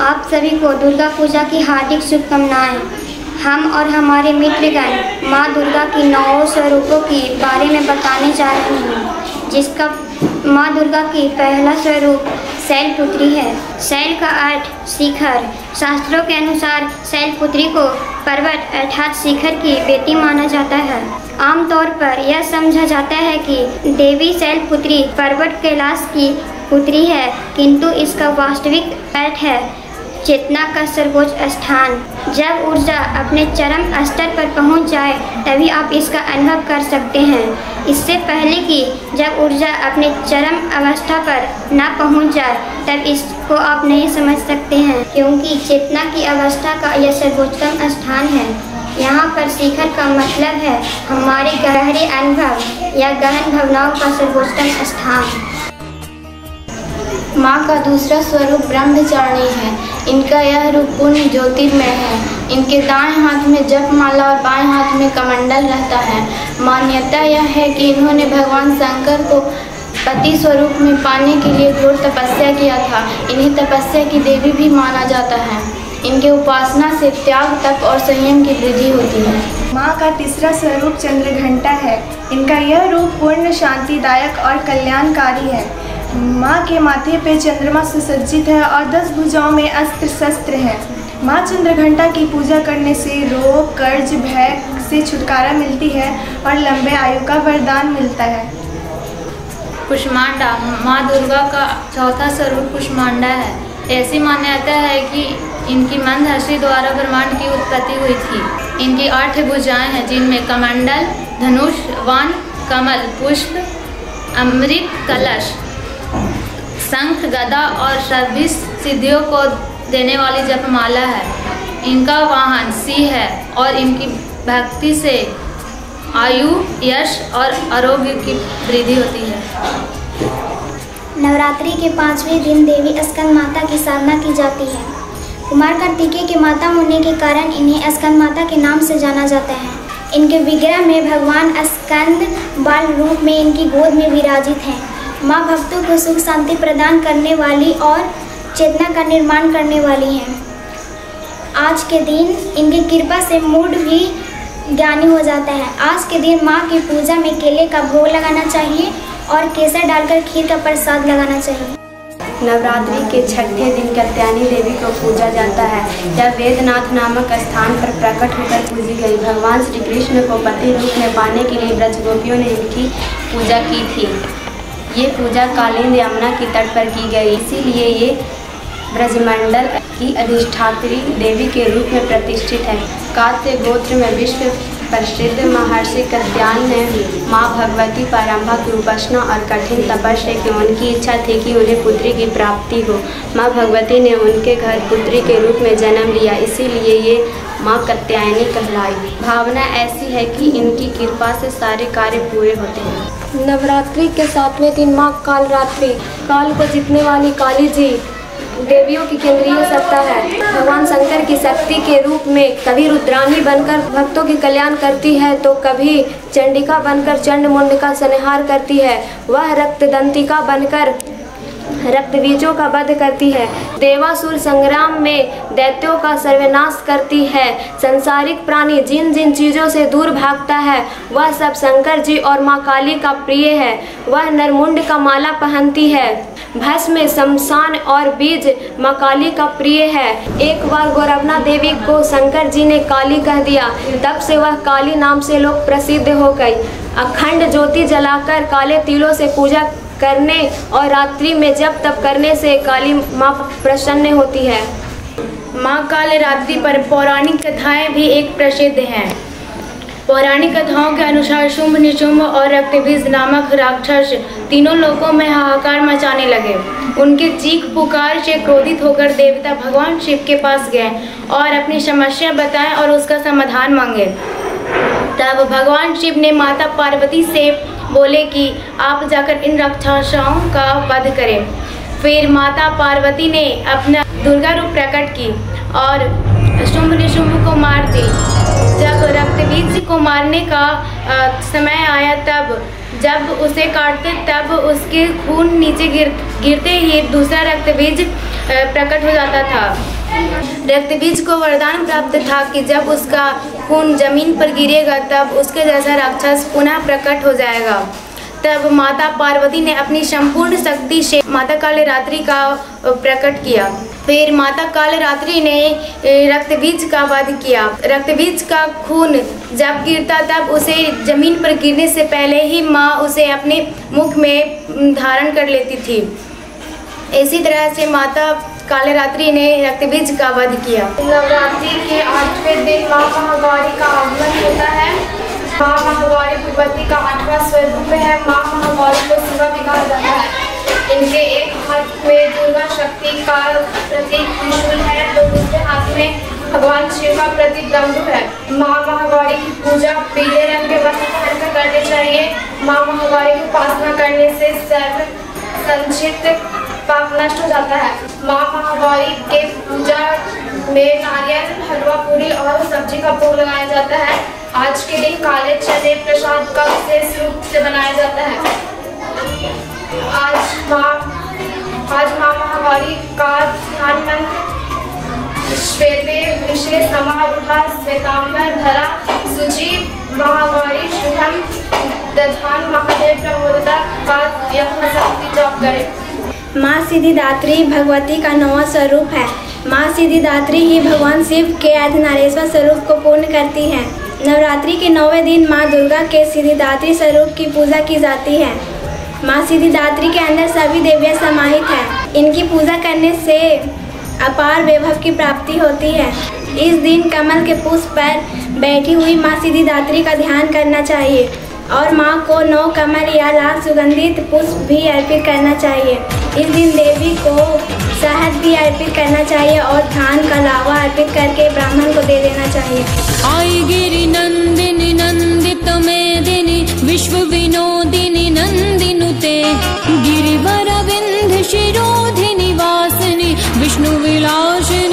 आप सभी को दुर्गा पूजा की हार्दिक शुभकामनाएं। हम और हमारे मित्रगण माँ दुर्गा की 9 स्वरूपों के बारे में बताने जा रहे हैं, जिसका माँ दुर्गा की पहला स्वरूप शैलपुत्री है। शैल का अर्थ शिखर। शास्त्रों के अनुसार शैलपुत्री को पर्वत अर्थात शिखर की बेटी माना जाता है। आमतौर पर यह समझा जाता है कि देवी शैलपुत्री पर्वत कैलाश की पुत्री है, किंतु इसका वास्तविक अर्थ है चेतना का सर्वोच्च स्थान। जब ऊर्जा अपने चरम स्तर पर पहुंच जाए तभी आप इसका अनुभव कर सकते हैं। इससे पहले कि जब ऊर्जा अपने चरम अवस्था पर न पहुंच जाए तब इसको आप नहीं समझ सकते हैं, क्योंकि चेतना की अवस्था का यह सर्वोच्चतम स्थान है। यहाँ पर शिखर का मतलब है हमारे गहरे अनुभव या गहन भावनाओं का सर्वोच्चतम स्थान। माँ का दूसरा स्वरूप ब्रह्मचारिणी है। इनका यह रूप पूर्ण ज्योतिर्मय है। इनके दाएं हाथ में जपमाला और बाएं हाथ में कमंडल रहता है। मान्यता यह है कि इन्होंने भगवान शंकर को पति स्वरूप में पाने के लिए घोर तपस्या किया था। इन्हें तपस्या की देवी भी माना जाता है। इनके उपासना से त्याग, तप और संयम की वृद्धि होती है। माँ का तीसरा स्वरूप चंद्रघंटा है। इनका यह रूप पूर्ण शांतिदायक और कल्याणकारी है। माँ के माथे पे चंद्रमा सुसज्जित है और 10 भुजाओं में अस्त्र शस्त्र हैं। माँ चंद्रघंटा की पूजा करने से रोग, कर्ज, भय से छुटकारा मिलती है और लंबे आयु का वरदान मिलता है। कुष्मांडा माँ दुर्गा का चौथा स्वरूप कुष्मांडा है। ऐसी मान्यता है कि इनकी मंदहर्षि द्वारा ब्रह्मांड की उत्पत्ति हुई थी। इनकी 8 भुजाएं हैं, जिनमें कमंडल, धनुष, वन, कमल, पुष्प, अमृत कलश, शंख, गदा और सर्व सिद्धियों को देने वाली जपमाला है। इनका वाहन सिंह है और इनकी भक्ति से आयु, यश और आरोग्य की वृद्धि होती है। नवरात्रि के 5वें दिन देवी स्कंद माता की साधना की जाती है। कुमार कार्तिकेय के माता होने के कारण इन्हें स्कंद माता के नाम से जाना जाता है। इनके विग्रह में भगवान स्कंद बाल रूप में इनकी गोद में विराजित हैं। माँ भक्तों को सुख शांति प्रदान करने वाली और चेतना का निर्माण करने वाली हैं। आज के दिन इनकी कृपा से मूड भी ज्ञानी हो जाता है। आज के दिन माँ की पूजा में केले का भोग लगाना चाहिए और केसर डालकर खीर का प्रसाद लगाना चाहिए। नवरात्रि के 6ठे दिन कात्यायनी देवी को पूजा जाता है। जब वेदनाथ नामक स्थान पर प्रकट होकर पूजी गई। भगवान श्री कृष्ण को पति रूप में पाने के लिए ब्रज गोपियों ने इनकी पूजा की थी। ये पूजा कालिंद यमुना की तट पर की गई, इसीलिए ये ब्रजमंडल की अधिष्ठात्री देवी के रूप में प्रतिष्ठित है। कात्य गोत्र में विश्व प्रसिद्ध महर्षि कात्यायन ने माँ भगवती प्रारंभा की उपासना और कठिन तपस्या की उनकी इच्छा थी कि उन्हें पुत्री की प्राप्ति हो। माँ भगवती ने उनके घर पुत्री के रूप में जन्म लिया, इसीलिए ये माँ कात्यायनी कहलाई। भावना ऐसी है कि इनकी कृपा से सारे कार्य पूरे होते हैं। नवरात्रि के 7वें दिन माँ कालरात्रि, काल को जीतने वाली काली जी देवियों की केंद्रीय सत्ता है। भगवान शंकर की शक्ति के रूप में कभी रुद्राणी बनकर भक्तों की कल्याण करती है तो कभी चंडिका बनकर चंड मुंड का संहार करती है। वह रक्तदंतिका बनकर रक्तबीजों का वध करती है। देवासुर संग्राम में दैत्यों का सर्वनाश करती है। संसारिक प्राणी जिन जिन चीज़ों से दूर भागता है वह सब शंकर जी और माँ काली का प्रिय है। वह नरमुंड का माला पहनती है। भस्म, शमशान और बीज माँ काली का प्रिय है। एक बार गौरवना देवी को शंकर जी ने काली कह दिया, तब से वह काली नाम से लोग प्रसिद्ध हो गई। अखंड ज्योति जलाकर काले तिलों से पूजा करने और रात्रि में जप तप करने से काली माँ प्रसन्न होती है। माँ कालरात्रि पर पौराणिक कथाएं भी एक प्रसिद्ध हैं। पौराणिक कथाओं के अनुसार शुंभ, निशुंभ और रक्तबीज नामक राक्षस तीनों लोकों में हाहाकार मचाने लगे। उनके चीख पुकार से क्रोधित होकर देवता भगवान शिव के पास गए और अपनी समस्या बताएं और उसका समाधान मांगे। तब भगवान शिव ने माता पार्वती से बोले कि आप जाकर इन राक्षसों का वध करें। फिर माता पार्वती ने अपना दुर्गा रूप प्रकट की और शुंभ निशुंभ को मार दी। जब रक्तबीज को मारने का समय आया तब जब उसे काटते तब उसके खून नीचे गिरते ही दूसरा रक्तबीज प्रकट हो जाता था। रक्तबीज को वरदान प्राप्त था कि जब उसका खून जमीन पर गिरेगा तब उसके जैसा राक्षस पुनः प्रकट हो जाएगा। तब माता पार्वती ने अपनी संपूर्ण शक्ति से माता कालरात्रि का प्रकट किया। फिर माता कालरात्रि ने रक्तबीज का वध किया। रक्तबीज का खून जब गिरता तब उसे जमीन पर गिरने से पहले ही माँ उसे अपने मुख में धारण कर लेती थी। इसी तरह से माता कालरात्रि ने रक्तबीज का वध किया। नवरात्रि के 8वें दिन माँ महागौरी का आगमन होता है। माँ महागौरी भगवती का 8वां स्वरूप है। माँ महागौरी को शिवा भी कहा जाता है। इनके एक हाथ में दुर्गा शक्ति का प्रतीक त्रिशूल है तो दूसरे हाथ में भगवान शिव का प्रतीक डमरू है। माँ महागौरी की पूजा पीले रंग के वस्त्र पहनकर करनी चाहिए। माँ महागौरी की उपासना करने से सर्व संचित पाप नष्ट हो जाता है। माँ महागौरी के पूजा में नारियल, हलवा, पूरी और सब्जी का भोग लगाया जाता है। आज के दिन काले चने प्रसाद का विशेष रूप से बनाया जाता है। आज माँ महागौरी का ध्यान मंत्र श्वेते विशेष नमः श्वेतांबर धरा सुचि महागौरी शुभम दधान महादेव प्रमोदता का यह शक्ति जप करें। माँ सिद्धिदात्री भगवती का 9वां स्वरूप है। माँ सिद्धिदात्री ही भगवान शिव के अर्धनारीश्वर स्वरूप को पूर्ण करती हैं। नवरात्रि के 9वें दिन माँ दुर्गा के सिद्धिदात्री स्वरूप की पूजा की जाती है। माँ सिद्धिदात्री के अंदर सभी देवियाँ समाहित हैं। इनकी पूजा करने से अपार वैभव की प्राप्ति होती है। इस दिन कमल के पुष्प पर बैठी हुई माँ सिद्धिदात्री का ध्यान करना चाहिए और माँ को 9 कमल या लाल सुगंधित पुष्प भी अर्पित करना चाहिए। इस दिन देवी को शहद भी अर्पित करना चाहिए और धान का लावा अर्पित करके ब्राह्मण को दे देना चाहिए। आई गिरि नंदिनी नंदित मेदिनी विश्व विनोदिनी नंदिनुते गिरिवर विंध्य शिरोधिनी वासिनी विष्णु विलासिनी